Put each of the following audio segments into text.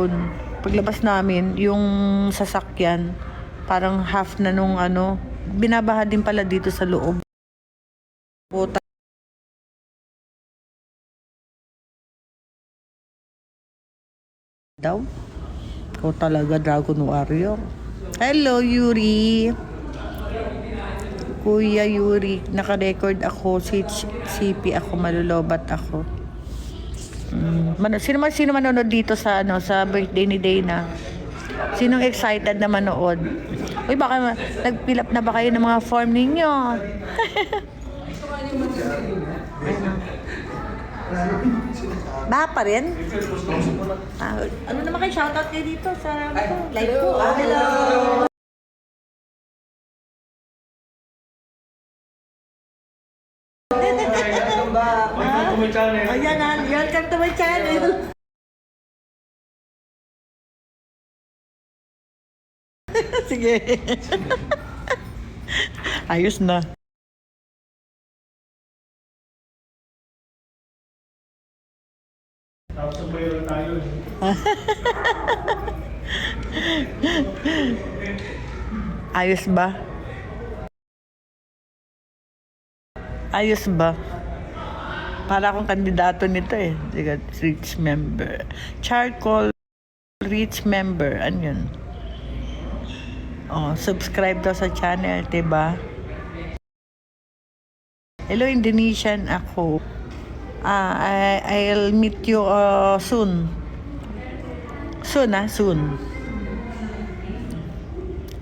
yun. Paglabas namin, yung sasakyan, parang half na nung ano, binabaha din pala dito sa loob. Puta daw. Ikaw talaga, Dragon Warrior. Hello, Yuri. Kuya Yuri, naka-record ako, CP ako, malulobat ako. Sino manonood dito sa sa birthday ni Dana? Sinong excited na manood? Uy, baka nag-fill up na ba kayo ng mga form ninyo? Ba pa rin? Ano naman kayo? Shoutout kayo dito sa live ko. Hello! Welcome to my channel. Ayan, welcome to my channel. Sige. Ayos na. Tapos sabay lang tayo. Ayos ba? Ayos ba? Para akong kandidato nito eh. Rich member. Charcoal rich member. Ano yun? Oh, subscribe daw sa channel, diba? Hello, Indonesian ako. I'll meet you soon. Soon.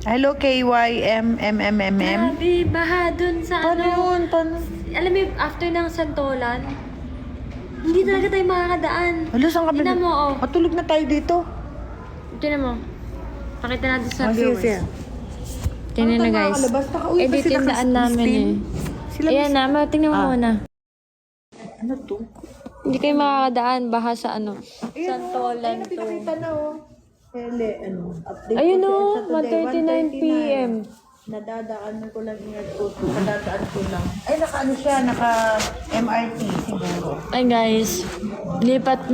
Hello, KYMMMMM. Grabe, baha dun sa Paano yun? Paano? Alam mo, after ng Santolan, hindi talaga tayo makakadaan. Hala, saan kami? Tingnan mo, oh. Matulog na tayo dito. Tingnan mo. Pakita natin sa Sige, viewers. sige. Tingnan Ano na, tayo guys. makakalabas? Nakauwi pa Edit sila yung kasi daan namin Christine. eh. Sila Ayan na, tingnan mo muna. Ano to? Hindi kayo makakadaan, baha sa Ayun, Santolan ayun, to. pinakita na Hele, update Ayun ko o, sa Saturday, 1:39 p.m. Nadadaan ko lang ingat ko. Nadadaan ko lang. Ay, naka-ano siya, naka-MRT siguro. Ay guys, lipad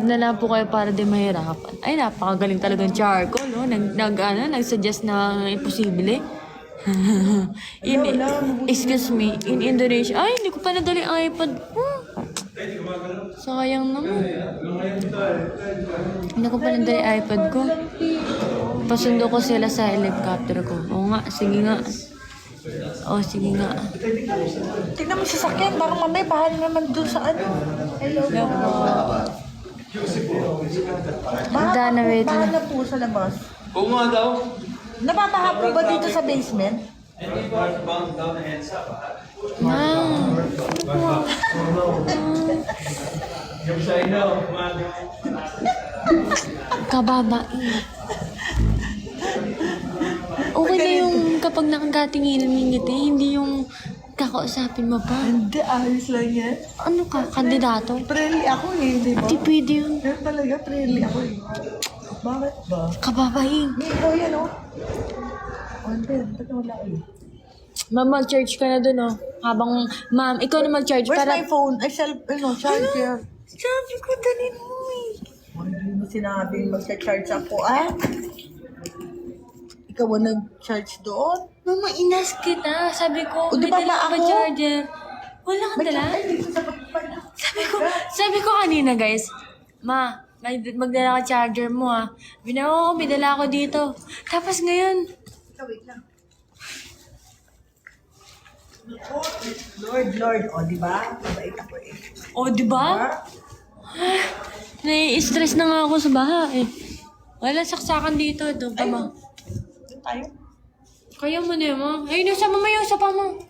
na lang po kayo para di mahirapan. Ay, napakagaling talagang charcoal, no? Nag-suggest na imposible. Excuse me, in Indonesia, ay, hindi ko pa nadali ang iPad ko. Sayang naman. Hindi ko pa nadali iPad ko. Pasundo ko sila sa helicopter ko. Oo nga, sige nga. Oo, sige nga. Tingnan mo sa sakyan, baka mamay bahal naman doon sa ano. Hello po. Dana, wait Bahal lang. na po sa labas. Oo nga daw. Nababaha po ba dito sa basement? Yung sa inyo, Kababain. Okay na yung kapag nakagatingin ng ngiti, hindi yung kakausapin mo pa. Hindi, ayos lang yan. Ano ka, kandidato? Friendly ako eh, di ba? Hindi pwede yun. Pero talaga, friendly ako eh. Bakit ba? Kababain. May ikaw yan Hindi, ba't wala eh? Ma'am, mag-charge ka na dun, oh. Habang, ma'am, ikaw na mag-charge Where's para... my phone? Ay, charger. Sabi ko, dali mo eh. Hindi mo sinabing magsa-charge ako, Ikaw ang nag-charge doon? Mama, inas kita. Sabi ko, O, di may ba dala ba ka ba ako? charger? Wala kang dala? Ay, dito sa pagpapala. Sabi ko kanina, guys, ma, magdala ka charger mo, ah. Binawa ko, may dala ako dito. Tapos ngayon, Wait lang. Lord. O, di ba? Mabait ako eh. oh, di ba? Nai-stress na nga ako sa baha, eh. Wala saksakan dito, doon pa ba? Doon tayo. Kaya mo na yun, ma. Ayun, sa mamayo, sa pa mo.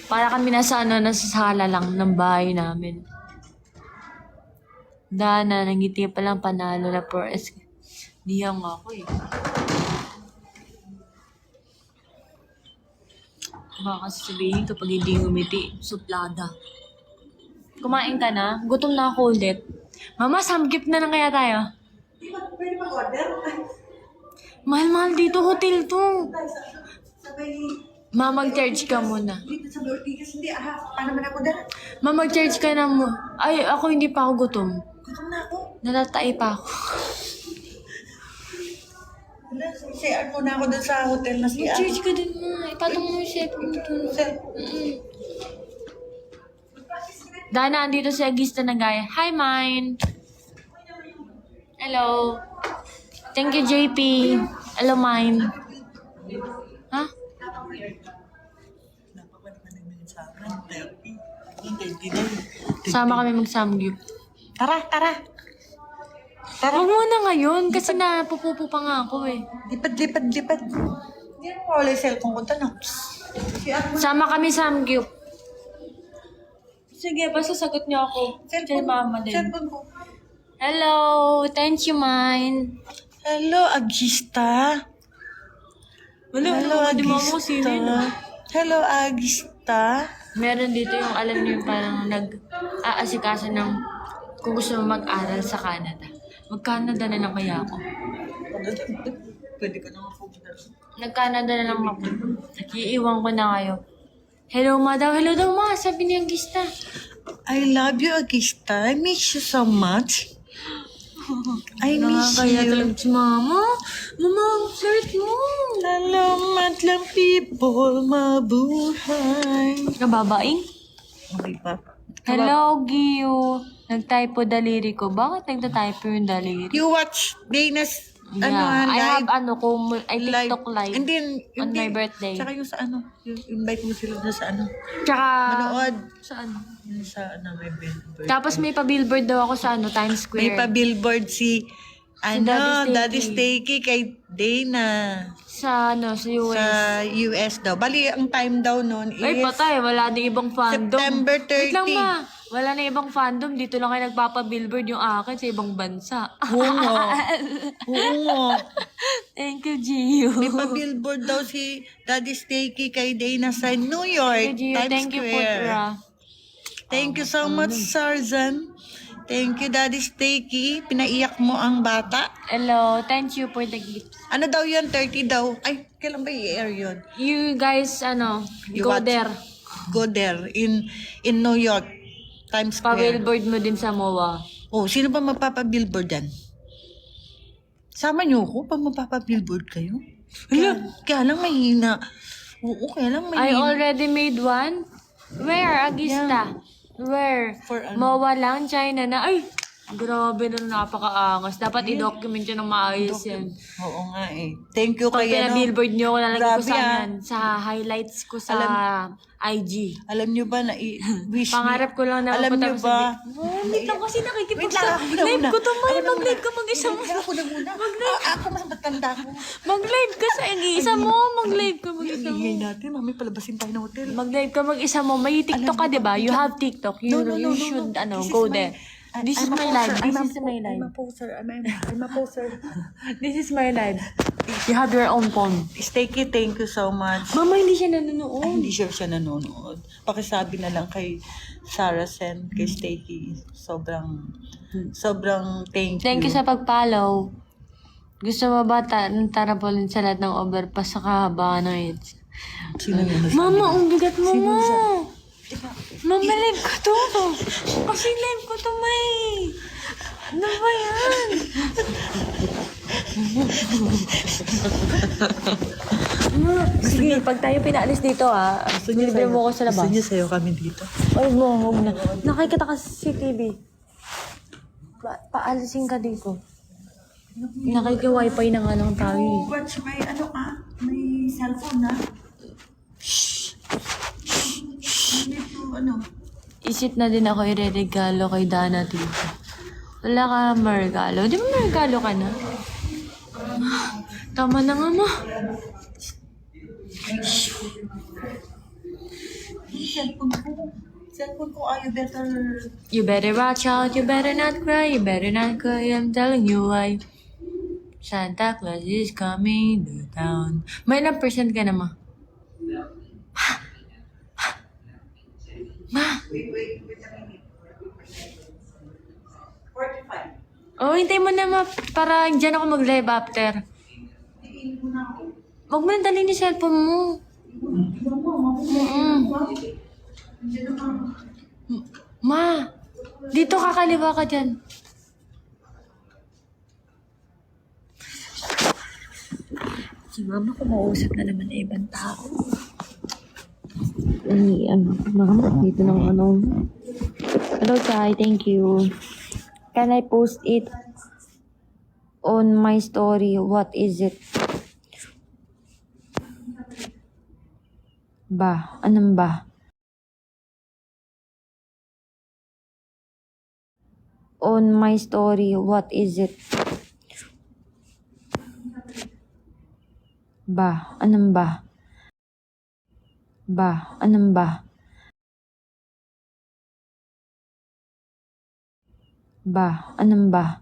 Para kami nasa sala lang ng bahay namin. Dana, nangiti pa lang panalo na for Diyang ako eh. Baka sasabihin kapag hindi ngumiti, suplada. Kumain ka na? Gutom na ako ulit. Mama, samgip na lang kaya tayo? Di ba pwede mag-order? Mahal-mahal dito, hotel to. Sabay, Ma, mag-charge ka muna. dito sa Ortigas, hindi, paano man ako dala? Ma, mag-charge ka na mo. Ay, ako hindi pa ako gutom. Gutom na ako. Natatay pa ako. Wala, CR muna ako dun sa hotel na CR. Mag-charge ka dun ma. Ipatong mo yung cellphone mo dun. Dana, andito si Agista na gaya. Hi, Mine. Hello. Thank you, JP. Hello, Mine. Ha? Sama kami mag-samgyup. Tara. Huwag muna ngayon kasi napupupo pa nga ako eh. Lipad. Hindi mo wala yung cellphone ko. Tanong. Sama kami samgyup. Sige, basta sagot niyo ako. Kay mama din. Cellphone ko. Hello, thank you, Mine. Hello, Agista. Hello, Agista. Hello, Agista. Meron dito yung alam niyo yung parang nag-aasikaso ng kung gusto mo mag-aral sa Canada. Mag-Canada na lang kaya ako. Pwede ka naman pumunta. Nag-Canada na lang ako. Iiwan ko na kayo. Hello, ma daw. Hello daw, ma. Sabi ni Agista. I love you, Agista. I miss you so much. I miss Nakakaya you. talaga si mama. Mama, ang flirt mo. Salamat lang, people. Mabuhay. Kababaing? Okay pa. Hello, Giyo. Nag-typo daliri ko. Bakit nagta-typo yung daliri? You watch Dana's Yeah, I have live. TikTok live. And then, on my birthday. Tsaka yung sa ano, yung invite mo sila na sa ano. Tsaka, Manood. saan? Yung sa ano, may billboard. Tapos may pa-billboard daw ako sa ano, Times Square. May pa-billboard si Daddy Steaky kay Dana. Sa ano, sa US. Sa US daw. Bali, ang time daw noon is Ay, patay. Wala na ibang fandom. September 30. Wait lang, ma. Wala na ibang fandom. Dito lang kayo nagpapa-billboard yung akin sa ibang bansa. Oo nga. Thank you, Gio. May pa-billboard daw si Daddy Steaky kay Dana sa New York, Thank you, Gio. Times Thank you, Square. Putra. Thank you so much, Sarzan. Thank you, Daddy Steaky. Pinaiyak mo ang bata. Hello. Thank you for the gift. Ano daw yun? 30 daw. Ay, kailan ba i-air yun? You guys, ano, You go watch. there. Go there in New York, Times Square. Pa-billboard mo din sa MOA. Oh, sino ba magpapa-billboard dyan? Sama niyo ko pag magpapa-billboard kayo? Kaya lang mahina. Oo, kaya lang I mahina. already made one. Where, Agista? Where? For ano? MOA lang, China na. Ay, grabe na napaka-angas. Dapat i-document yun ng maayos yan. Oo nga eh. Thank you Pag kay ano. pina-billboard nyo, lalagay ko Grabe, sa ah. yan. Sa highlights ko sa IG. Alam niyo ba na i-wish Pangarap ko lang na Alam mapunta niyo ko sa ba? Wait lang kasi Wait nakikipagsa. lang, ako na Live muna. ko to, May. Ako na Mag-live muna. ka mag-isa mo. Ako na muna. Ako mas matanda ko. Mag-live ka sa isa mo. Mag-live ka mag-isa mo. Ingay natin. Mami, palabasin tayo ng hotel. Mag-live ka mag-isa mo. May TikTok ka, di ba? You have TikTok. You should, This is go my- there. This is I'm a my poser. life. This I'm is my life. I'm a poser. I'm a poser. This is my life. You have your own phone. Steaky, thank you so much. Mama, hindi siya nanonood. Ay, hindi siya nanonood. Pakisabi na lang kay Sarah Sen, kay Steaky. Sobrang thank you. Thank you sa pag-follow. Gusto mo ba tarapolin sa lahat ng overpass sa kahabaan ng AIDS? Sino yun? Mama, ang bigat mo, Sino ma. sa- Mama, live ko to. Kasi live ko to, May. Ano ba yan? Sige, pag tayo pinaalis dito, libre mo ako sa labas. Gusto niyo sa'yo kami dito? Ay, huwag na. Nakikita ka sa CCTV. Paalisin ka dito. Nakiki-wifi na nga lang tayo. Oh, watch may ano ka? May cellphone na? Dito, ano? Isip na din ako ireregalo kay Dana dito. Wala ka margalo. Di ba margalo ka na? Tama na nga, ma. Cellphone ko, you better... You better watch out, you better not cry, you better not cry, I'm telling you why. Santa Claus is coming to town. May ilang percent ka na, ma? Ma? Oh, hintay mo na, ma. Para dyan ako mag-live after. Huwag mo na dalhin yung cellphone mo. Ma, dito kakaliwa ka dyan. Si mama kumausap na naman ng ibang tao. Mama, dito ng ano. Hello, Chai. Thank you. Can I post it on my story? What is it? Ba? Anong ba? On my story, what is it? Ba? Anong ba? Ba? Anong ba? Ba? Anong ba?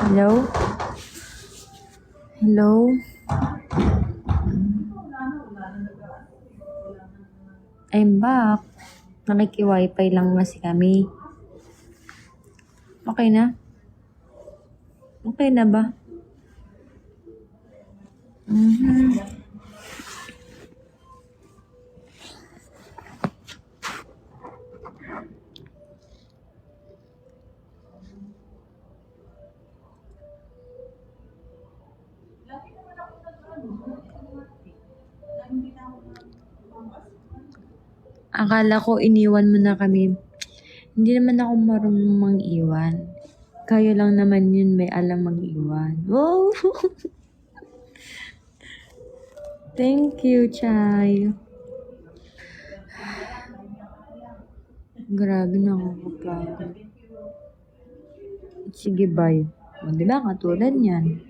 Hello? Hello? I'm back. Nakiki-wifi lang kasi kami. Okay na? Okay na ba? Akala ko iniwan mo na kami. Hindi naman ako marunong mang-iwan. Kayo lang naman yun may alam mag-iwan. Wow! Thank you, Chay. Grabe na ako kapagod. Sige, bye. O, diba? Katulad yan.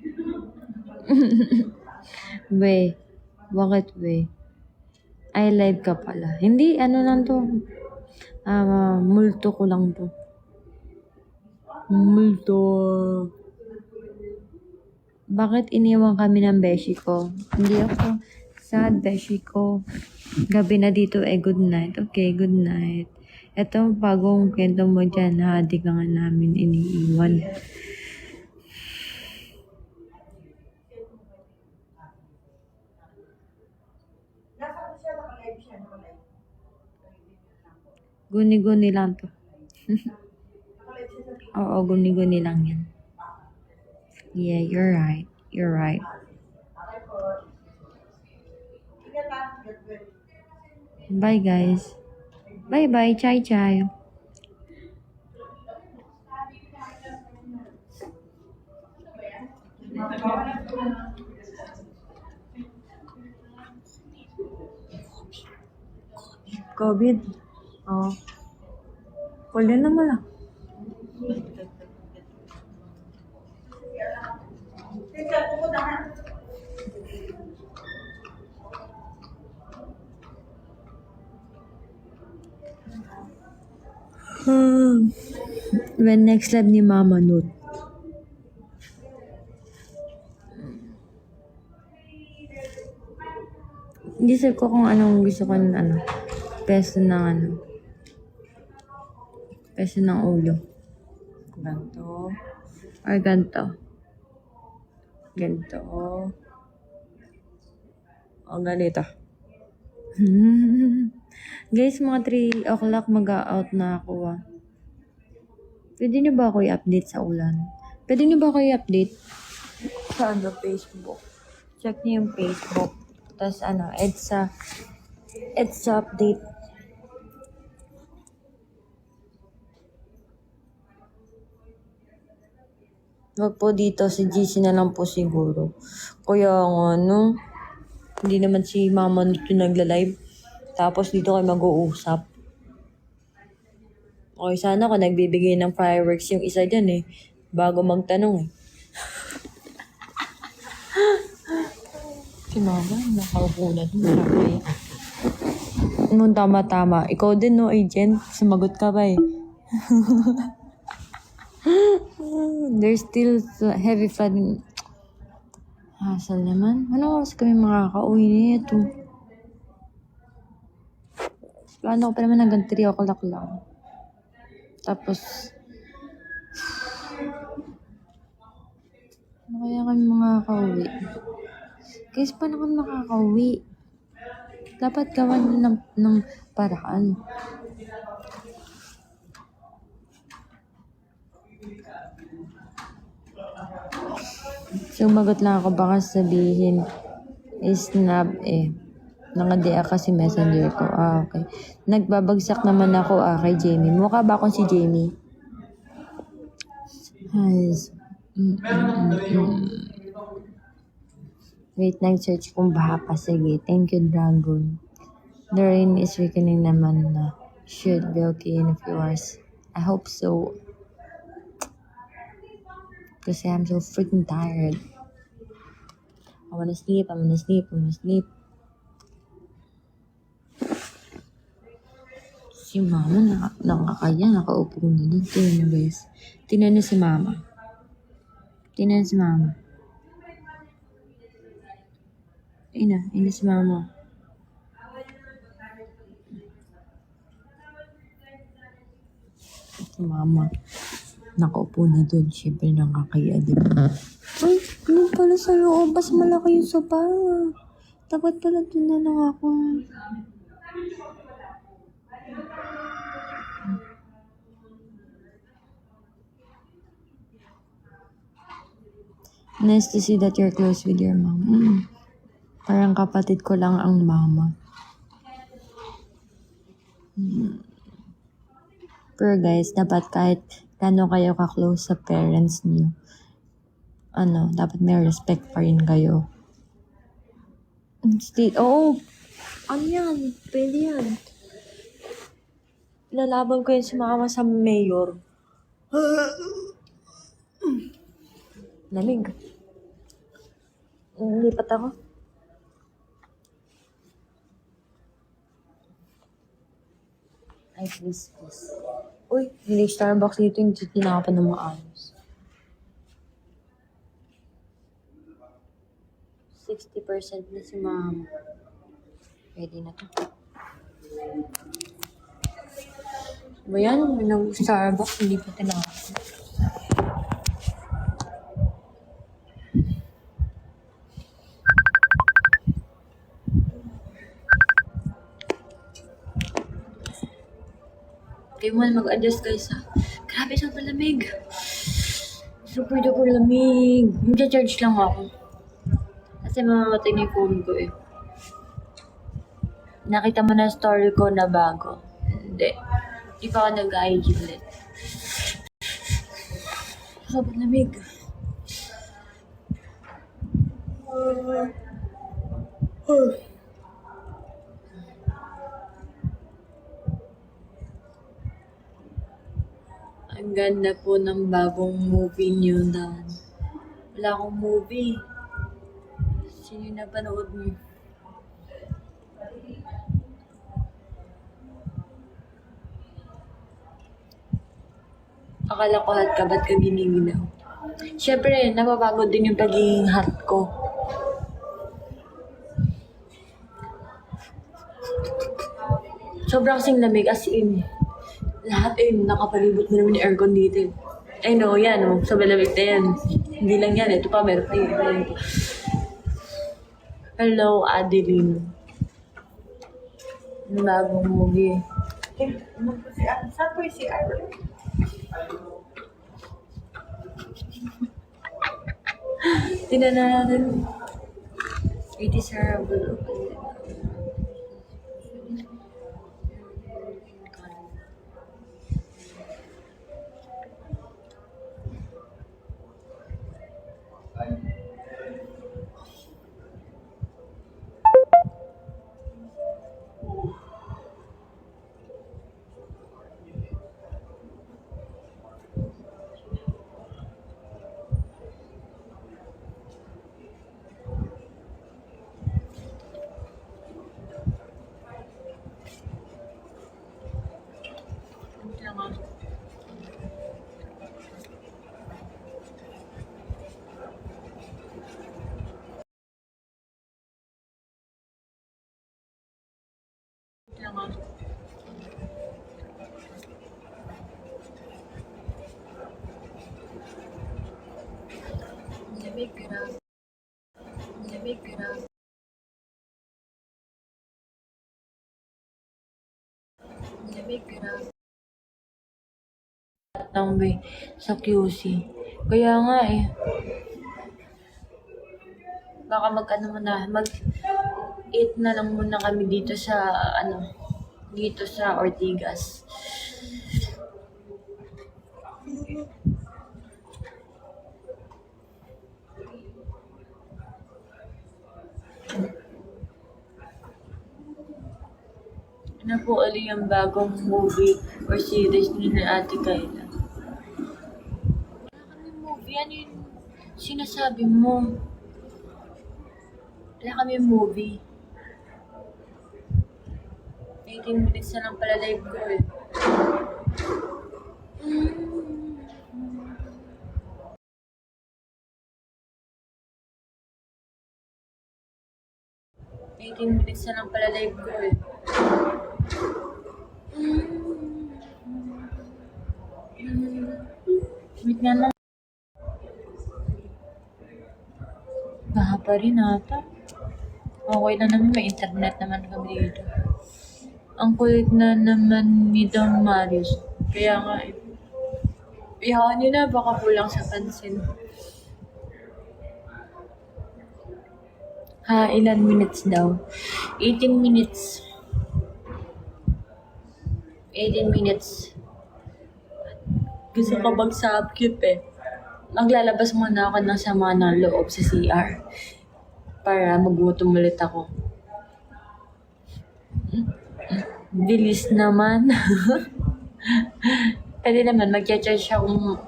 We. Bakit we? I live ka pala. Hindi, ano lang to. Multo ko lang to. Multo. Bakit iniwan kami ng beshi ko? Hindi ako sad, beshi ko. Gabi na dito good night. Okay, good night. Ito, bagong kwento mo dyan, di ka nga namin iniiwan. Guni-guni lang to. Oo, guni-guni lang yan. Yeah, you're right. You're right. Bye, guys. Bye-bye, chai-chai. COVID. Oh. Pwede naman lang. When next live ni Mama Nut. Isip ko kung anong gusto ko ng ano. Peso ng ano. Peso ng ulo. Ganto. Or ganto. Ganto. O ganito. Guys, mga 3 o'clock mag-out na ako Pwede niyo ba ako i-update sa ulan? Pwede niyo ba ako i-update? Sa Facebook. Check niyo yung Facebook. Tapos EDSA update. Wag po dito, si GC na lang po siguro. Kaya hindi naman si Mama dito nagla-live. Tapos dito kayo mag-uusap. Okay, sana ako nagbibigay ng fireworks yung isa dyan bago magtanong Si Mama, nakaupo na doon. Nung tama-tama. Ikaw din, agent? Sumagot ka ba There's still heavy flooding. Hassle naman. Ano oras kami makaka-uwi nito? Plano ko pa naman hanggang 3 o'clock lang. Tapos, ano kaya kami makaka-uwi? Guys, paano kami makaka-uwi? Dapat gawan ng paraan. Sumagot lang ako, baka sabihin snap Naka-DA kasi messenger ko. Okay. Nagbabagsak naman ako kay Jamie. Mukha ba akong si Jamie? Wait, nag-search kung baha pa. Sige. Thank you, Dragon. The rain is weakening naman na. Should be okay in a few hours. I hope so. Kasi I'm so freaking tired. I wanna sleep. Si Mama, nakaupo na doon. Tingnan niyo, guys. Tingnan niyo si Mama. Ina si Mama. Si Mama. Nakaupo na doon. Siyempre nakakaya, diba? Ay, doon pala sa loob. Mas malaki yung sopa. Dapat pala doon na lang ako. Nice to see that you're close with your mom. Parang kapatid ko lang ang mama. Pero guys, dapat kahit kano kayo ka-close sa parents niyo, dapat may respect pa rin kayo. Ano yan? Pwede yan. Lalaban ko yun si Mama sa mayor. Lamig. Lipat ako. Ay, please. Uy, hindi Starbucks dito yung tinakapan ng maayos. 60% na si Mama. Pwede na to. Ba yan? Starbucks, hindi pa tinakapan. Kayo man mag-adjust guys Grabe, super lamig. Super duper lamig. Mag-charge lang ako. Kasi mamamatay na yung phone ko Nakita mo na story ko na bago. Hindi pa ako nag-IG ulit. Super lamig. Ang ganda po ng bagong movie niyo, Dan. Wala akong movie. Sino yung napanood mo? Akala ko hot ka, ba't ka giniginaw? Siyempre, napapagod din yung pagiging hot ko. Sobrang kasing lamig, as in. Lahat nakapalibot mo naman yung aircon dito. Ay no, yan oh, sa malamig na yan. Hindi lang yan, ito pa, meron pa yun. Hello, Adeline. Ang bagong movie. Saan po yung CR? Tingnan natin. It is horrible. Tambay sa QC. Kaya nga eh. Baka mag-eat na lang muna kami dito sa dito sa Ortigas. Ano po ulit yung bagong movie or series ni Ate Kayla? Wala kami movie. Ano yung sinasabi mo? Wala kami movie. 18 minutes na lang pala live ko eh. Minutes na lang pala live ko eh. Wait nga lang. Baha pa rin ata. Okay na naman, may internet naman kami dito. Ang kulit na naman ni Don Marius. Kaya nga eh. Iyakan nyo na, baka kulang sa pansin. Ha, ilan minutes daw? 18 minutes. 18 minutes. Gusto ko mag-subcute eh. Maglalabas muna ako ng sama ng loob sa CR. Para magutom ulit ako. Bilis naman. Pwede naman, mag-charge ako.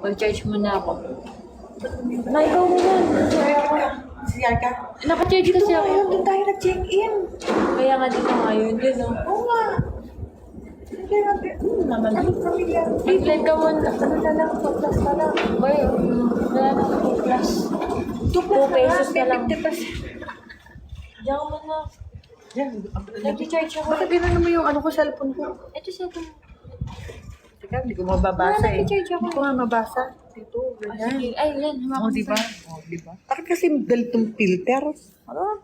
Mag-charge muna ako. Ikaw mo yan. CR ka? Naka-charge kasi ako. Doon tayo nag-check-in. Kaya nga dito ngayon din, no? Oo nga. Kaya natin, naman. Ano pamilya? Biglan ka muna. Ano na lang, 2 plus pa lang. Boy, wala na 2 plus. 2 pesos na lang. 50 plus. Diyan mo na. Yan. Nag-charge ako. Bakit ginano mo yung ano ko, cellphone ko? Ito sa ito. Teka, hindi ko mababasa eh. Nag-charge ako. Hindi ko nga mabasa. Dito, ganyan. Sige. Ay, yan. Oo, diba? Oo, diba? Bakit kasi belt yung filter? Ano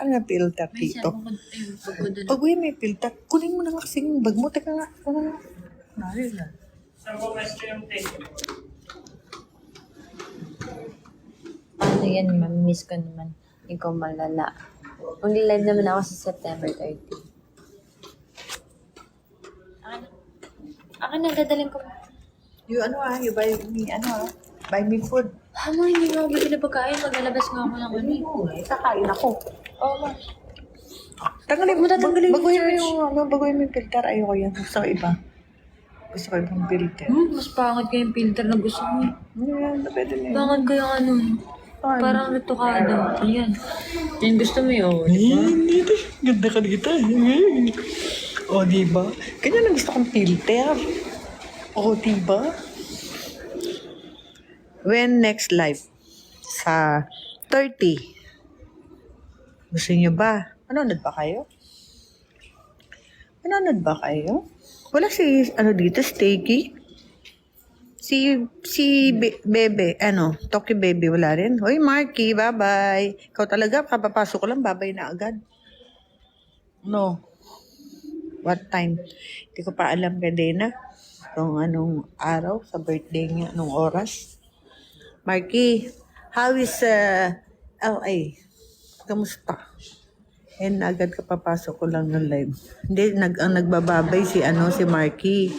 yung filter dito? Pag may filter, kunin mo na nga kasi yung bag mo. Teka nga, kunin mo. Nahil na. Ano yan, mamimiss ko naman. Ikaw malala. Mag-live naman ako sa September 30. Akin na, dadalhin ko. You you buy me, buy me food. Hama, hindi nga ako bibili na pagkain. Maglalabas nga ako ng ano. Kakain ako. Oo, ma. Tanggalin mo, Tatanggalin yung baguhin mo charge. yung, baguhin mo yung filter. Ayoko yan. Gusto ko iba. Gusto ko ibang filter. Mas pangit ko yung filter na gusto mo. Yan, pwede na yun. Pangit ko yung ano. Ano? Parang natukado. Ayan. Yan gusto mo yun. Diba? Ganda ka dito. O, diba? Ganyan ang gusto kong filter. O, diba? When next live? Sa 30. Gusto niyo ba? Manonood ba kayo? Manonood ba kayo? Wala si, dito, Stakey? Bebe, Toki Bebe, wala rin. Hoy, Marky, bye-bye. Ikaw talaga, kapapasok ko lang, bye-bye na agad. No. What time? Hindi ko pa alam ka din na kung anong araw sa birthday niya, anong oras. Marky, how is LA? Kamusta? And agad ka papasok ko lang ng live. Hindi, ang nagbababay si Marky.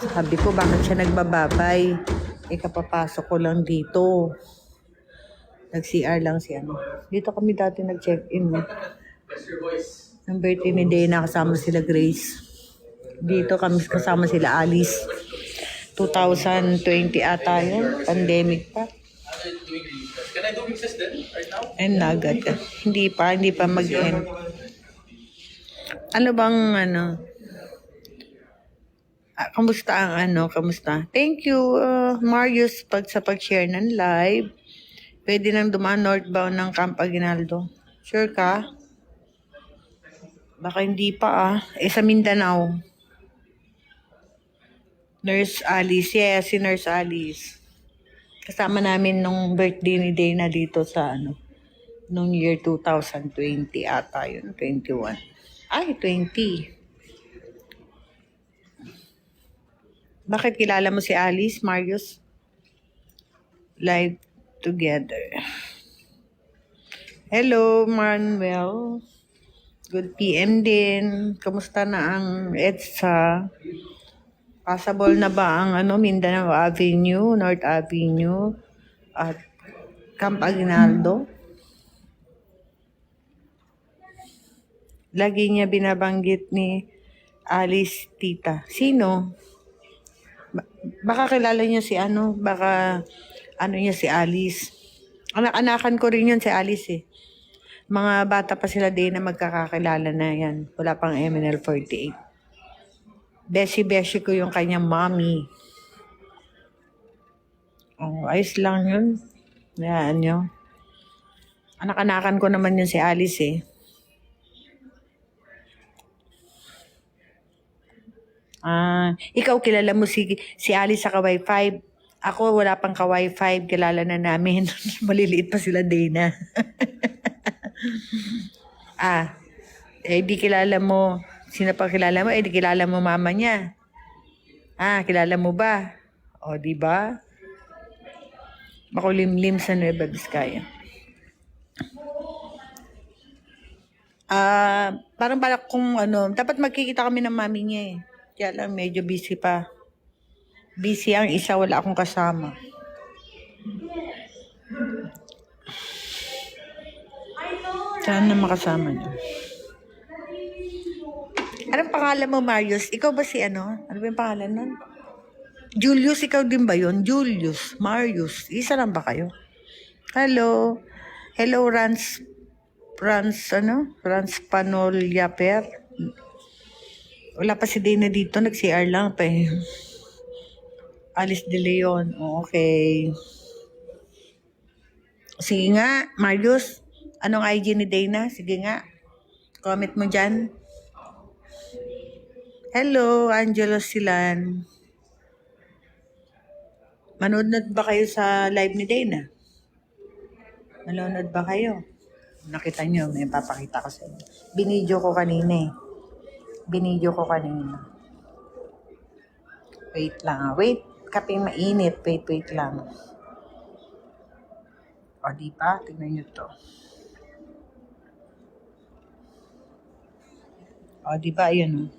Sabi ko, bakit siya nagbababay? Kapapasok ko lang dito. Nag-CR lang si Dito kami dati nag-check-in. Ng birthday ni Dana, kasama sila Grace. Dito kami kasama sila Alice. 2020 ata yun. Pandemic pa. Can I do mixes then, right now? And agad. Hindi pa mag-end. Ano bang kamusta kamusta? Thank you, Marius, sa pag-share ng live. Pwede nang dumaan northbound ng Camp Aguinaldo. Sure ka? Baka hindi pa sa Mindanao. Nurse Alice, yes, si Nurse Alice. Kasama namin nung birthday ni Dana dito sa nung year 2020 ata yun, 21. Ay, 20. Bakit kilala mo si Alice, Marius? Live together. Hello, Manuel. Good PM din. Kamusta na ang EDSA? Passable na ba ang Mindanao Avenue, North Avenue, at Camp Aguinaldo? Lagi niya binabanggit ni Alice tita. Sino? Baka kilala niyo si baka niya si Alice. Anak-anakan ko rin yun si Alice eh. Mga bata pa sila din na magkakakilala na yan. Wala pang MNL48. Beshi ko yung kanyang mommy. Oh, ayos lang yun. Yan nyo. Anak-anakan ko naman yun si Alice eh. Ikaw kilala mo si Alice sa Kawai 5. Ako wala pang Kawai 5, kilala na namin. Maliliit pa sila Dana. Di kilala mo. Sino pa kilala mo? Di kilala mo mama niya. Kilala mo ba? O, di ba? Makulimlim sa Nueva Vizcaya. Parang balak kung dapat magkikita kami ng mami niya eh. Kaya lang medyo busy pa. Busy ang isa, wala akong kasama. Sana makasama niyo. Anong pangalan mo, Marius? Ikaw ba si Ano ba yung pangalan nun? Julius, ikaw din ba yun? Julius, Marius. Isa lang ba kayo? Hello. Hello, Rans Panolyaper. Wala pa si Dana dito, nag-CR lang pa eh. Alice De Leon. Okay. Sige nga, Marius. Anong IG ni Dana? Sige nga. Comment mo dyan. Hello, Angelo Silan. Manonood ba kayo sa live ni Dana? Manonood ba kayo? Nakita nyo, may papakita ko sa inyo. Binidyo ko kanina. Wait lang. Wait. Kaping mainit. Wait lang. O, diba? Tignan nyo to. O, diba? Ayun.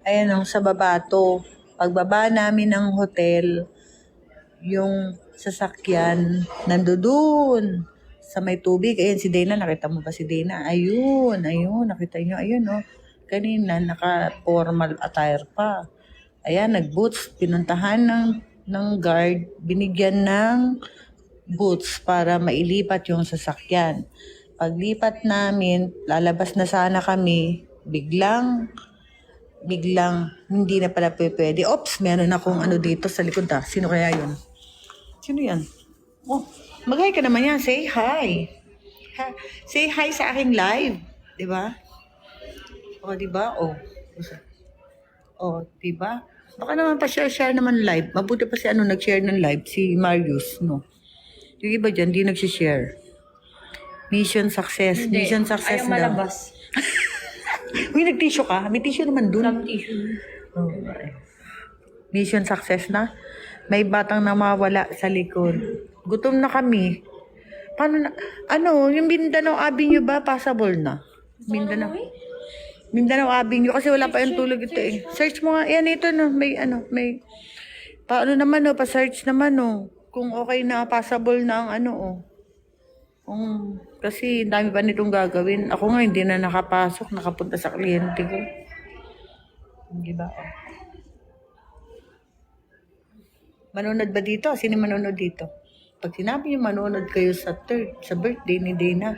Ayan, sa baba to. Pagbaba namin ng hotel, yung sasakyan, nandoon sa may tubig. Ayan, si Dana. Nakita mo ba si Dana? Ayun. Nakita nyo. Ayun, kanina, naka-formal attire pa. Ayan, nag-boots. Pinuntahan ng guard. Binigyan ng boots para mailipat yung sasakyan. Paglipat namin, lalabas na sana kami. Biglang biglang hindi na pala pwede. Oops, meron akong ano dito sa likod Sino kaya yun? Sino yan? Oh, mag-hi ka naman yan. Say hi. Say hi sa aking live. Di ba? O, di ba? O, di ba? Baka naman pa-share naman live. Mabuti pa si nag-share ng live. Si Marius, no? Yung iba dyan, di nag-share. Mission success. Hindi. Mission success Ayaw daw. malabas. Uy, nag-tissue ka? May tissue naman dun. Some tissue. Oh, mission success na. May batang namawala sa likod. Gutom na kami. Paano na? Yung Mindanao Avenue ba? Passable na? Mindanao Avenue. Kasi wala pa yung tulog ito eh. Search mo nga. Yan ito no. May. Paano naman pa-search naman kung okay na, passable na ang kasi dami pa nitong gagawin. Ako nga hindi na nakapasok, nakapunta sa kliyente ko. Hindi ba? Manonood ba dito? Sino manonood dito? Pag sinabi niyo manonood kayo sa birthday ni Dana,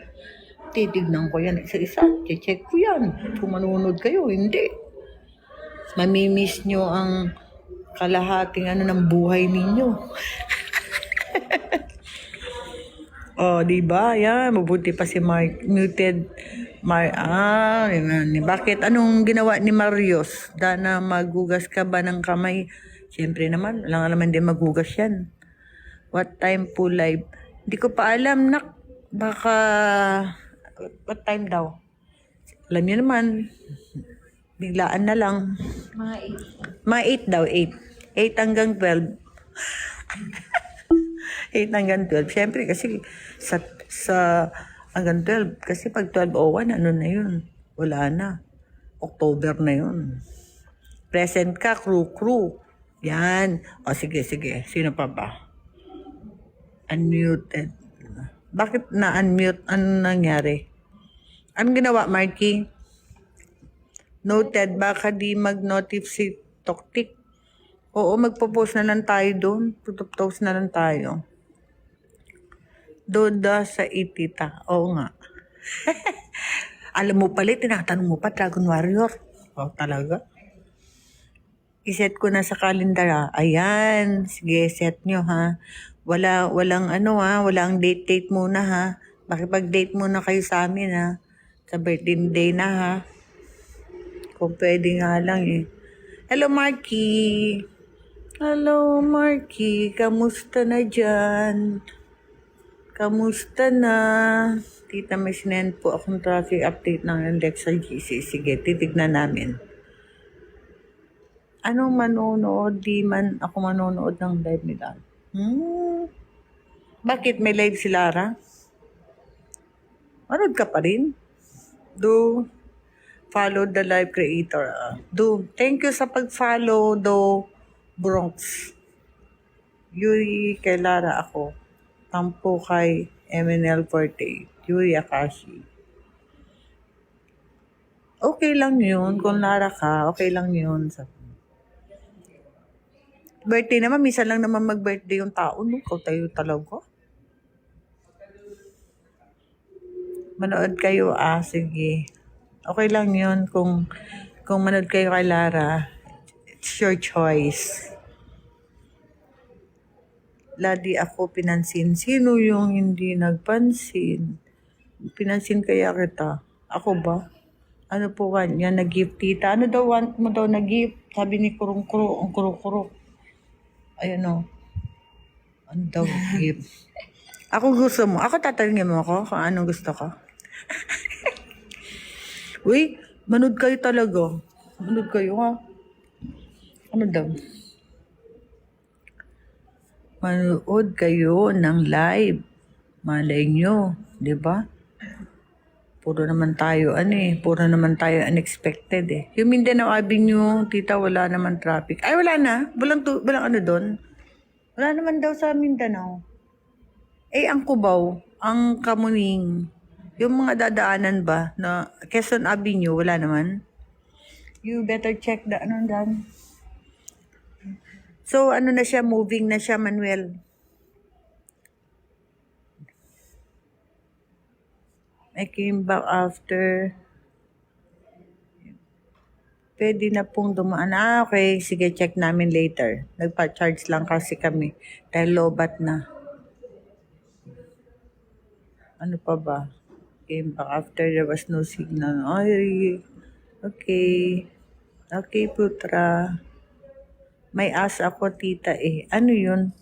titignan ko yan isa-isa. Check ko yan. Kung manonood kayo, hindi. Mamimiss nyo ang kalahating ng buhay ninyo. Oh, di ba? Yan, mabuti pa si Mark. Muted. Bakit? Anong ginawa ni Marius? Dana, magugas ka ba ng kamay? Siyempre naman, wala naman din magugas yan. What time po live? Hindi ko pa alam, nak. Baka, what time daw? Alam niyo naman, biglaan na lang. Mga 8 daw, 8. 8 hanggang 12. 8 hanggang 12. Siyempre kasi sa hanggang 12. Kasi pag 12:01, ano na yun? Wala na. October na yun. Present ka, crew. Yan. O sige. Sino pa ba? Unmuted. Bakit na-unmute? Ano nangyari? Anong ginawa, Marky? Noted. Baka di mag-notif si Toktik. Oo, magpo-post na lang tayo doon. Post na lang tayo. Doda sa itita. Oo nga. Alam mo pala, tinatanong mo pa, Dragon Warrior. Oh, talaga? I-set ko na sa calendar Ayan. Sige, set nyo ha. Walang walang date muna ha. Makipag-date muna kayo sa amin ha. Sa birthday na ha. Kung pwede nga lang eh. Hello, Marky. Kamusta na dyan? Kamusta na? Tita, may sinend po akong traffic update ng Alexa GC. Sige, titignan namin. Anong manonood? Di man ako manonood ng live ni Dan. Bakit may live si Lara? Manood ka pa rin? Do follow the live creator. Thank you sa pag-follow Bronx. Yuri kay Lara ako. Tampo kay MNL48. Yuri Akashi. Okay lang yun. Kung Lara ka, okay lang yun. Birthday naman, minsan lang naman mag-birthday yung tao. No? Ikaw tayo talaga. Manood kayo, sige. Okay lang yun. Kung manood kayo kay Lara, it's your choice. Ladi ako pinansin. Sino yung hindi nagpansin? Pinansin kaya kita. Ako ba? Ano po kanya? Nag-gift tita. Ano daw want mo daw nag-gift? Sabi ni Kurong-Kuro. Ang Kuro-Kuro. Ayun o. Ano daw gift? Ako gusto mo. Ako tatanungin mo ako kung anong gusto ko. Uy, manood kayo talaga. Manood kayo ha. Ano daw? Manood kayo ng live. Malay nyo, di ba? Puro naman tayo unexpected eh. Yung Mindanao Avenue, tita, wala naman traffic. Ay, wala na. Walang ano doon. Wala naman daw sa Mindanao. Ang Cubao, ang Kamuning, yung mga dadaanan ba na Quezon Avenue, wala naman. You better check the dyan. So, na siya, moving na siya, Manuel. I came back after Pwede na pong dumaan. Okay. Sige, check namin later. Nagpa-charge lang kasi kami. Dahil lobat na. Ano pa ba? Came back after there was no signal. Ay, okay. Okay, putra. May ask ako, tita eh. Ano yun?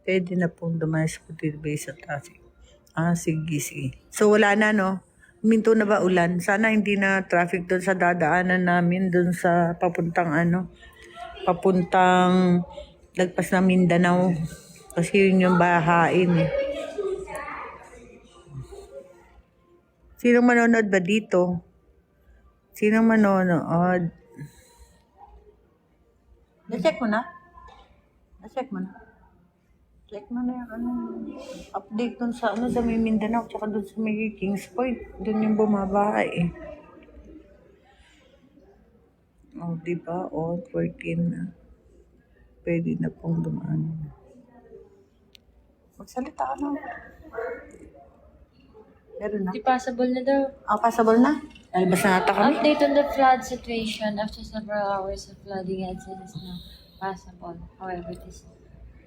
Pwede na pong dumaan sa base sa traffic. Sige, sige. So, wala na, no? Huminto na ba ulan? Sana hindi na traffic doon sa dadaanan namin, doon sa papuntang papuntang lagpas ng Mindanao. Kasi yun yung bahain. Eh. Sinong manonood ba dito? Sinong manonood? Na-check mo na? Na-check mo na? Check mo na yung update dun sa sa may Mindanao tsaka dun sa may Kings Point. Dun yung bumaba eh. Diba? 14 na. Pwede na pong dumaan. Magsalita ka na. Meron na. Di possible na daw. Passable na? Alabas na nata kami. Update on the flood situation after several hours of flooding and is now passable. However, it is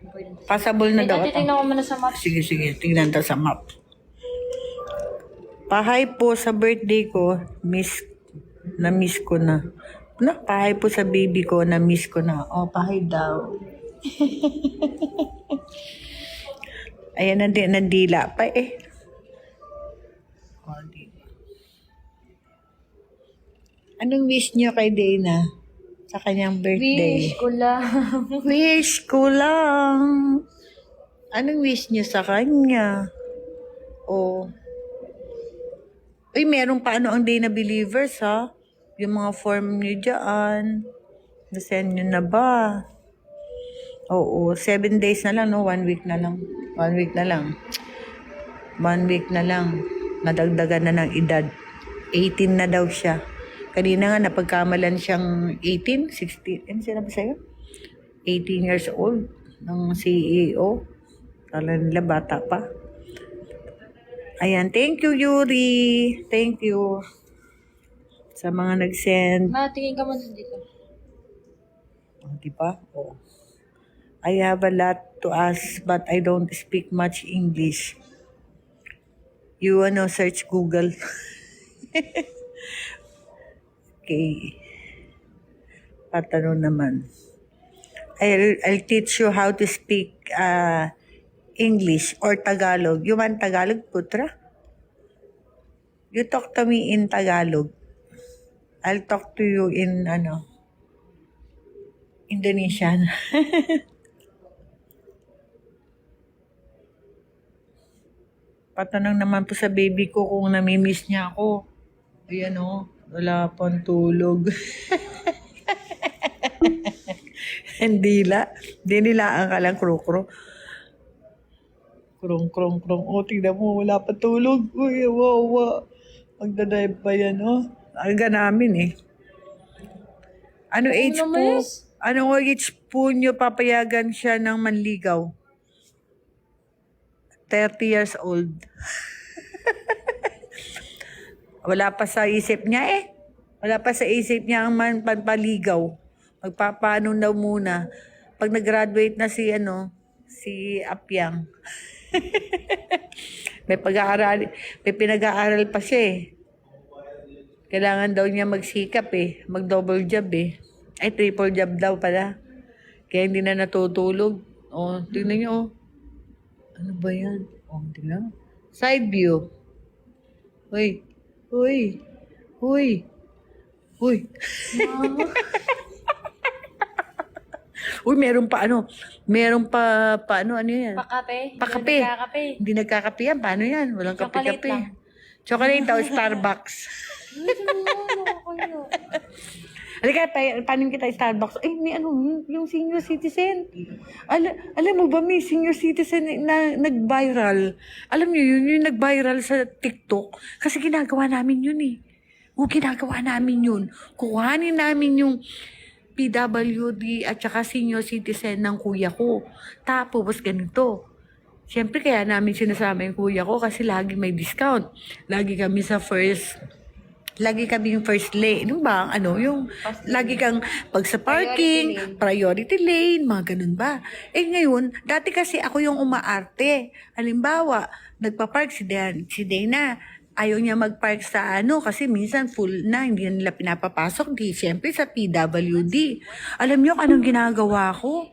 important. Passable na daw. Titignan ko muna sa map. Sige, sige. Tingnan daw sa map. Pahay po sa birthday ko, na-miss ko na. Pahay po sa baby ko, na-miss ko na. Pahay daw. Ayan, nandila pa eh. Diba. Anong wish niyo kay Dana sa kanyang birthday? Wish ko lang. Wish ko lang. Anong wish niyo sa kanya? Uy, meron pa ang Dana Believers, ha? Yung mga form niyo dyan. Nasend niyo na ba? 7 days na lang, no? 1 week na lang. 1 week na lang. 1 week na lang. Nadagdagan na ng edad. 18 na daw siya. Kanina nga, napagkamalan siyang 18, 16. Ano sinabi sa'yo? 18 years old ng CEO. Kala nila bata pa. Ayan, thank you, Yuri. Thank you sa mga nag-send. Tingin ka muna dito. Diba? I have a lot to ask but I don't speak much English. You search Google. Okay. Patanong naman. I'll teach you how to speak English or Tagalog. You want Tagalog, putra? You talk to me in Tagalog. I'll talk to you in Indonesian. Patanong naman po sa baby ko kung namimiss niya ako. Ayan wala pang tulog. Hindi nila ang kalang krokro. Krong. Tingnan mo, wala pa tulog. Uy, wawa. Magdadive pa yan, Aga namin eh. Ano age po? Anong age po nyo papayagan siya ng manligaw? 30 years old. Wala pa sa isip niya eh. Wala pa sa isip niya ang pagpaligaw. Magpapaano daw muna. Pag nag-graduate na si Apyang. may pinag-aaral pa siya eh. Kailangan daw niya magsikap eh. Mag-double job eh. Ay, triple job daw pala. Kaya hindi na natutulog. Tingnan niyo Ano ba yan? Tingnan. Side view. Uy. Uy, meron pa ano yan? Pakape. Hindi nagkakape yan. Paano yan? Walang kape-kape. Chocolate daw, Starbucks. Halika, panin kita Starbucks. May yung senior citizen. Alam mo ba, may senior citizen na nag-viral. Alam niyo yun, yung nag-viral sa TikTok. Kasi ginagawa namin yun eh. Ginagawa namin yun. Kuhanin namin yung PWD at saka senior citizen ng kuya ko. Tapos ganito. Siyempre, kaya namin sinasama yung kuya ko kasi lagi may discount. Lagi kami sa lagi kami yung first lane. Ano ba? Yung lagi kang pag sa parking, priority lane, mga ganun ba? Eh ngayon, dati kasi ako yung umaarte. Halimbawa, nagpa-park si Dana. Ayaw niya mag-park sa kasi minsan full na, hindi na nila pinapapasok. Di, siyempre sa PWD. Alam niyo anong ginagawa ko?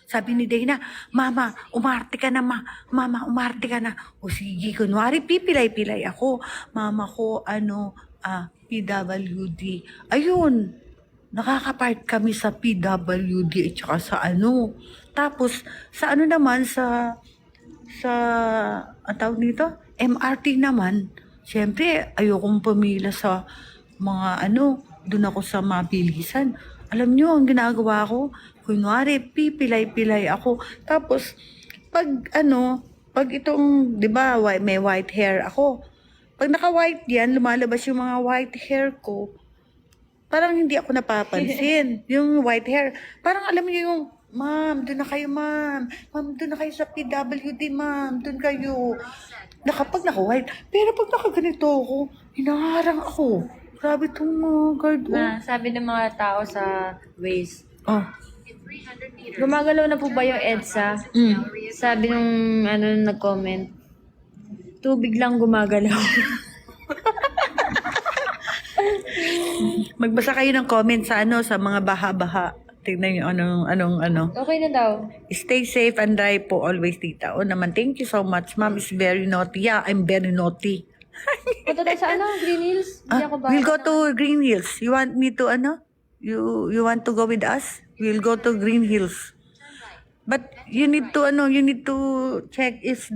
Sabi ni Dana, Mama, umarte ka na, Mama, umarte ka na. O sige, kunwari, pipilay-pilay ako. Mama ko, PWD. Ayun, nakakapark kami sa PWD at saka sa Tapos, sa naman, ang tawag nito, MRT naman. Siyempre, ayokong pumila sa mga doon ako sa mabilisan. Alam nyo, ang ginagawa ko, kunwari, pipilay-pilay ako. Tapos, pag itong, di ba, may white hair ako. Pag naka-white yan, lumalabas yung mga white hair ko. Parang hindi ako napapansin. Yung white hair. Parang alam niyo yung, Ma'am, doon na kayo, Ma'am. Ma'am, doon na kayo sa PWD, Ma'am. Doon kayo. Pag naka-white. Pero pag nakaganito ako, hinaharang ako. Grabe itong guard. Sabi ng mga tao sa Waze, Oh. gumagalaw na po ba yung EDSA? Sabi nung nag-comment, tubig lang gumagalaw. Magbasa kayo ng comment sa sa mga baha-baha. Tingnan niyo anong. Okay na daw. Stay safe and drive po always, tita. O naman, thank you so much. Mom is very naughty. Yeah, I'm very naughty. Punta tayo sa Green Hills? Hindi ako We'll go to Green Hills. You want me to You want to go with us? We'll go to Green Hills. But you need to check if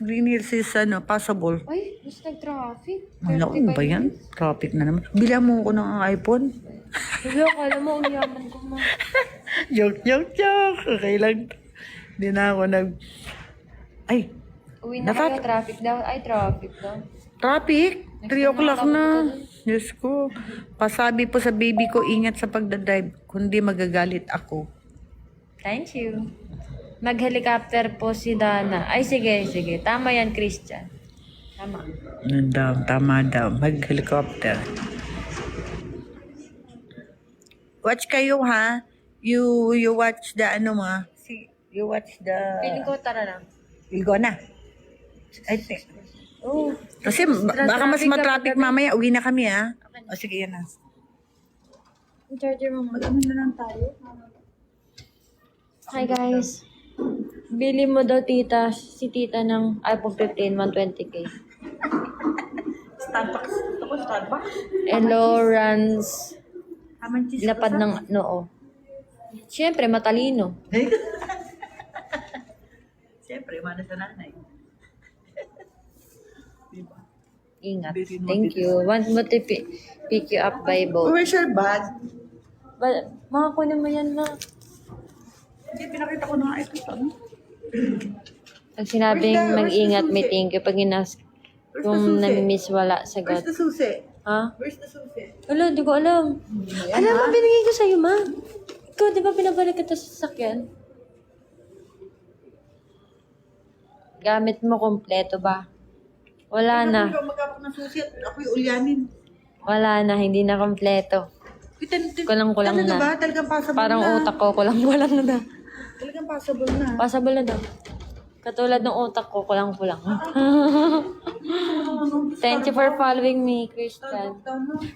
Green Hills is possible. Ay, mas nag-traffic. Malaking ba yan? Traffic na naman. Bilang mo ko ng iPhone. Hello, kala mo, umiyaman ko mo. Joke. Okay lang. Hindi na ako Ay, Uwi na kayo, traffic daw. Ay, traffic daw. traffic? 3 o'clock na. Diyos ko. Pasabi po sa baby ko, ingat sa pagdadrive. Kundi magagalit ako. Thank you. Mag-helicopter po si Dana. Ay, sige. Tama yan, Christian. Tama. Tama daw. Mag-helicopter. Watch kayo, ha? You watch the You watch the... Feeling ko, tara na. We'll go na. I think. Oh. Kasi baka mas matraffic mamaya. Uwi na kami, ha? O sige, yan na. Ang charger mo. Mag-ano na lang tayo. Hi, guys. Bili mo daw si tita ng iPhone 15, 120K. Starbucks. Ito Starbucks. Elorans. Haman cheese. Lapad ng noo. Siyempre, matalino. Siyempre, mana sa nanay. Diba? Ingat. Thank you. Want mo to pick you up by boat. Where's your bag? Mga kunin mo yan na. Hindi, pinakita ko na nga ito. Pag sinabing mag-ingat, may thank you. Pag kung nami-miss, wala Where's sagot. the susi? Ha? Where's the susi? Wala, di ko alam. Alam mo, binigay ko sa'yo, ma. Ikaw, di ba pinabalik kita sa sasakyan? Gamit mo kompleto ba? Wala na. Ikaw magkapag ng susi at ako'y ulyanin. Wala na, hindi na kompleto. Kulang-kulang Talaga na. ba? Talagang possible Parang na. utak ko, kulang-kulang na. Talagang possible na. Possible na daw. Katulad ng utak ko, kulang-kulang. Thank you for following me, Christian.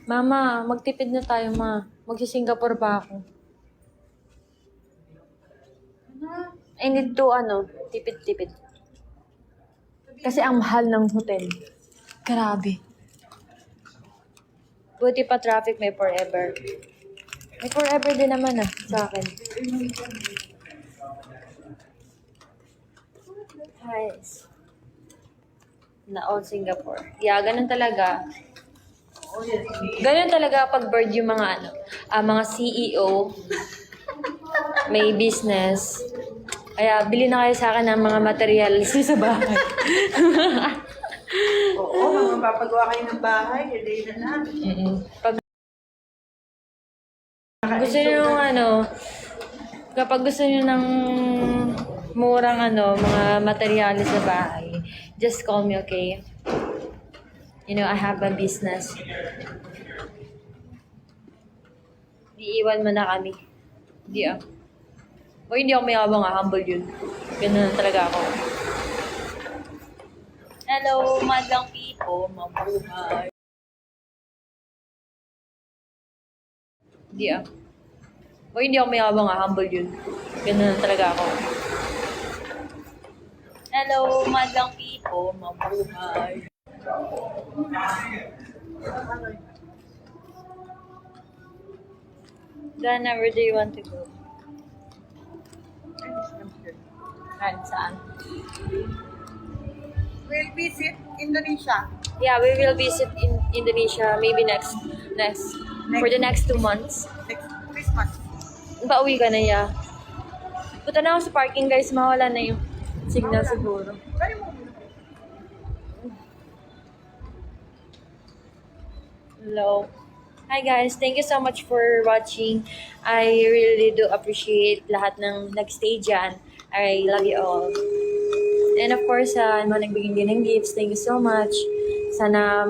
Mama, magtipid na tayo, ma. Magsi-Singapore pa ako. I need to, tipid-tipid. Kasi ang mahal ng hotel. Grabe. Buti pa traffic, may forever. May forever din naman sa akin. Nice. Na all Singapore. Yeah, ganun talaga. Ganun talaga pag bird yung mga mga CEO, may business. Kaya bili na kayo sa akin ng mga materials sa bahay. Oo, mga papagawa kayo ng bahay. Hindi na. Pag gusto nyo kapag gusto nyo ng murang mga materyales sa bahay, just call me, okay? You know, I have a business. Iiwan mo na kami. Hindi ah. O hindi ako mayabang humble yun. Ganun talaga ako. Hello, madlang people, mabuhay. Hindi ah. O hindi ako mayabang humble yun. Ganun talaga ako. Hello, madlang people, mabuhay. Dana, where do you want to go? Saan? We'll visit Indonesia. Yeah, we will visit in Indonesia maybe next for the next 2 months. Next Christmas. Pauwi ka na, yeah. Punta na ako sa parking, guys. Mawala na yung signal siguro. Hello. Hi guys, thank you so much for watching. I really do appreciate lahat ng nag-stay dyan. I love you all. And of course, sa mga nagbigay din ng gifts, thank you so much. Sana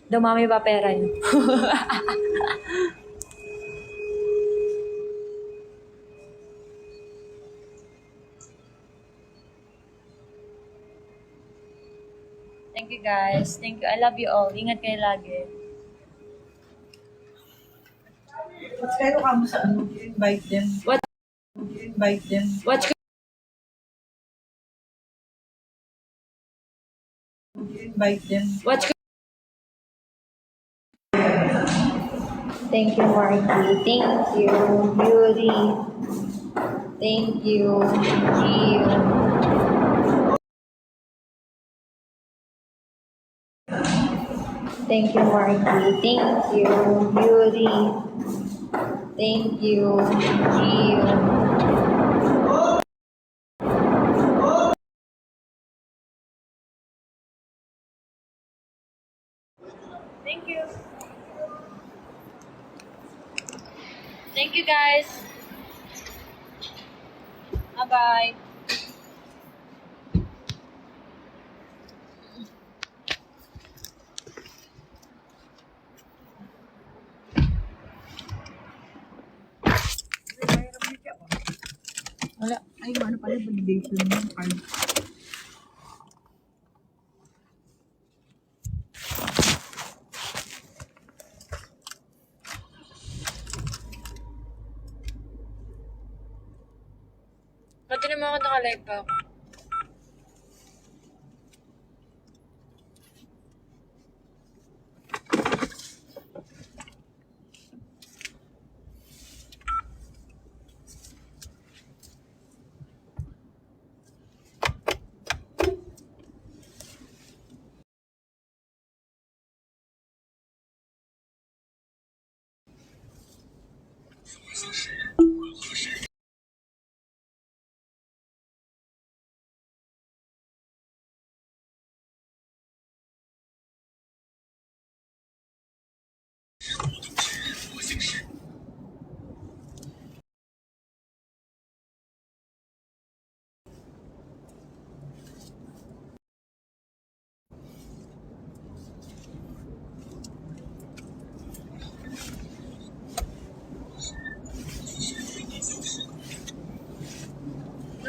dumami pa pera niyo. Thank you guys. Thank you. I love you all. Ingat kayo lagi. Pero ka mo sa ano, invite them. What? Invite them. Watch Invite them. Watch. Thank you, Marky. Thank you, Beauty. Thank you, Gio. Thank you, Marky. Thank you, Beauty. Thank you, Gio. Thank you. Thank you, guys. Bye-bye. Wala. Ay, ano pala, validation ng card. Ba't naman ako naka-live pa ako?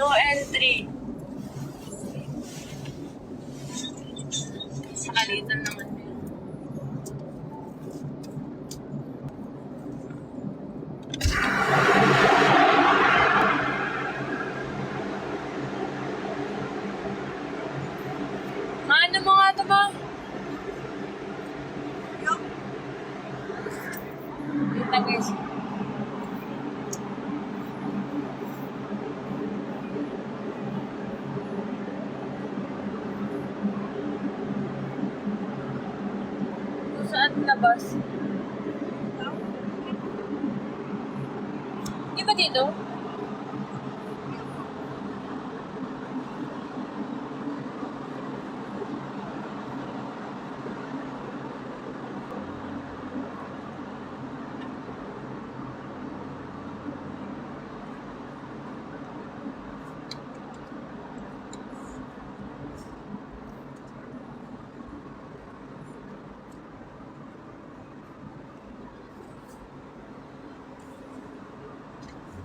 No entry. Sa kalitan naman yun. Ano mo nga ito ba? Yung tagays. Saan labas? Di ba dito?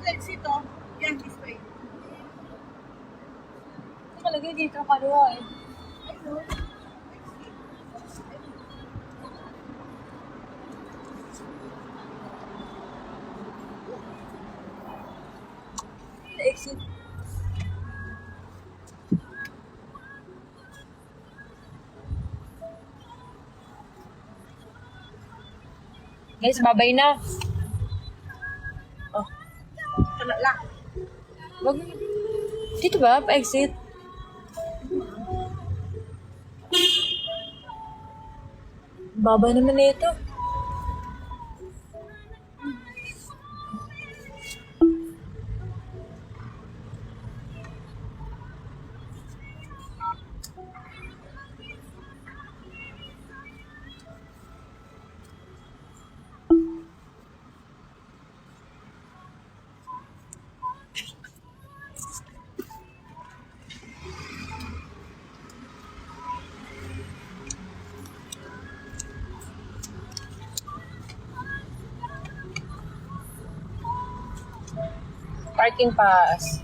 exit oh. Yan, this way. Nakalagay dito kaliwa eh. Exit. Guys, babay na. Oh. Wala lang. Wag. Dito ba? Pa-exit? Baba naman na ito. Parking pass.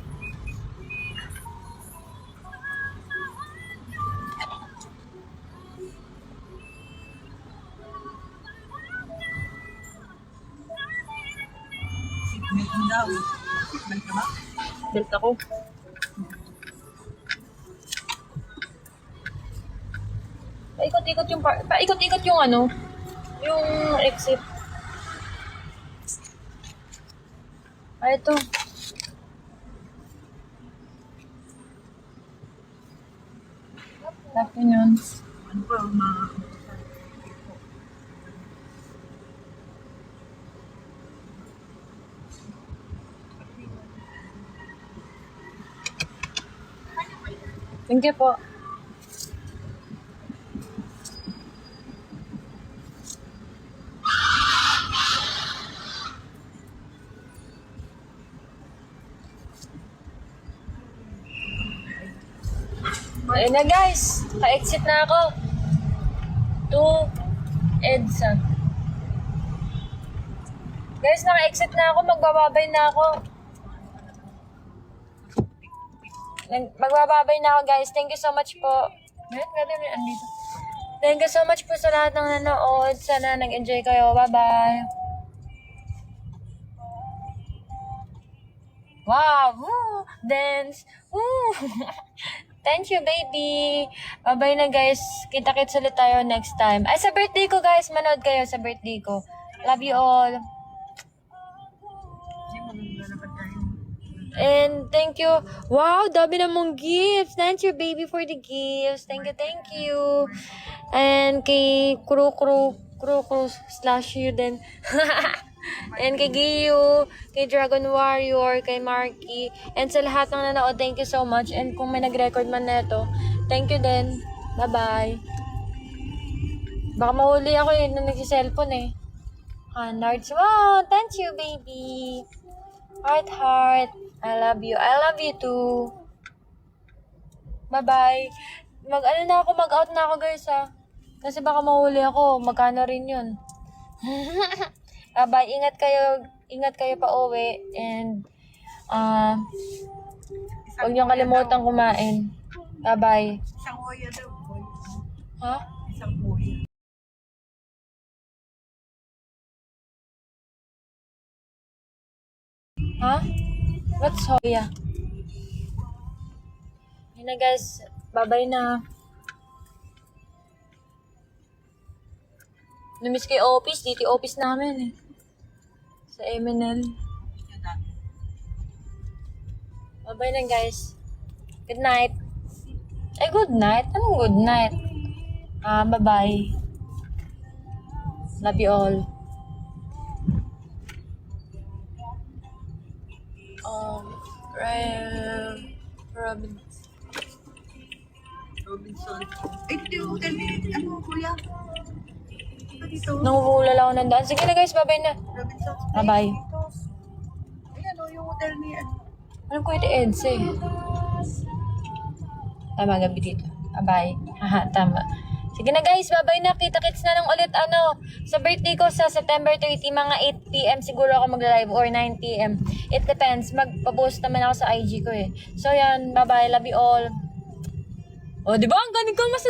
Meron daw. Balik ka ba? Belt ako. Paikot-ikot yung paikot-ikot yung ano, yung exit. Ah, ito. Lapin yun. Ano ba, mga... Thank you po. Ayun na guys, ka-exit na ako. To EDSA. Guys, naka-exit na ako, magbababay na ako. Magbababay na ako guys, thank you so much po. Andito. Thank you so much po sa lahat ng nanood. Sana nag-enjoy kayo. Bye-bye. Wow! Woo! Dance! Woo! Thank you, baby! Bye-bye na, guys. Kita-kits ulit tayo next time. Ay, sa birthday ko, guys. Manood kayo sa birthday ko. Love you all. And thank you. Wow, dami namang gifts. Thank you, baby, for the gifts. Thank you, thank you. And kay Kru slash you din. And kay Giyu, kay Dragon Warrior, kay Marky, and sa lahat ng nanood, thank you so much. And kung may nag-record man neto, thank you din. Bye-bye. Baka mahuli ako na nagsi-cellphone eh. Hanards. Wow, thank you, baby. Heart. I love you. I love you too. Bye-bye. Mag-out na ako guys ha. Kasi baka mahuli ako. Magkano rin yun. Bye, ingat kayo pa uwi and huwag niyong kalimutan kumain. Bye. Isang oya daw, boy. Ha? Isang oya. Ha? What's soya? Yun na guys, bye na. Namiss kay office, dito office namin eh. Sa MNL. Bye na guys. Good night. Ay, good night? Anong good night? Bye-bye. Love you all. Robinson. Ay, dito, tell me, ano, kuya? Dito. Nangungulala ako ng daan. Sige na guys, bye-bye na. Robinson. Bye-bye. Ayan o, yung hotel ni... Alam ko ito EDSA eh. Tama, gabi dito. Bye-bye. Haha, tama. Sige na guys, bye-bye na. Kita-kits na lang ulit sa birthday ko sa September 30, mga 8 p.m. siguro ako mag-live or 9 p.m. It depends. Magpa-post naman ako sa IG ko eh. So yan, bye-bye. Love you all. O, di ba? Ang galing ko mas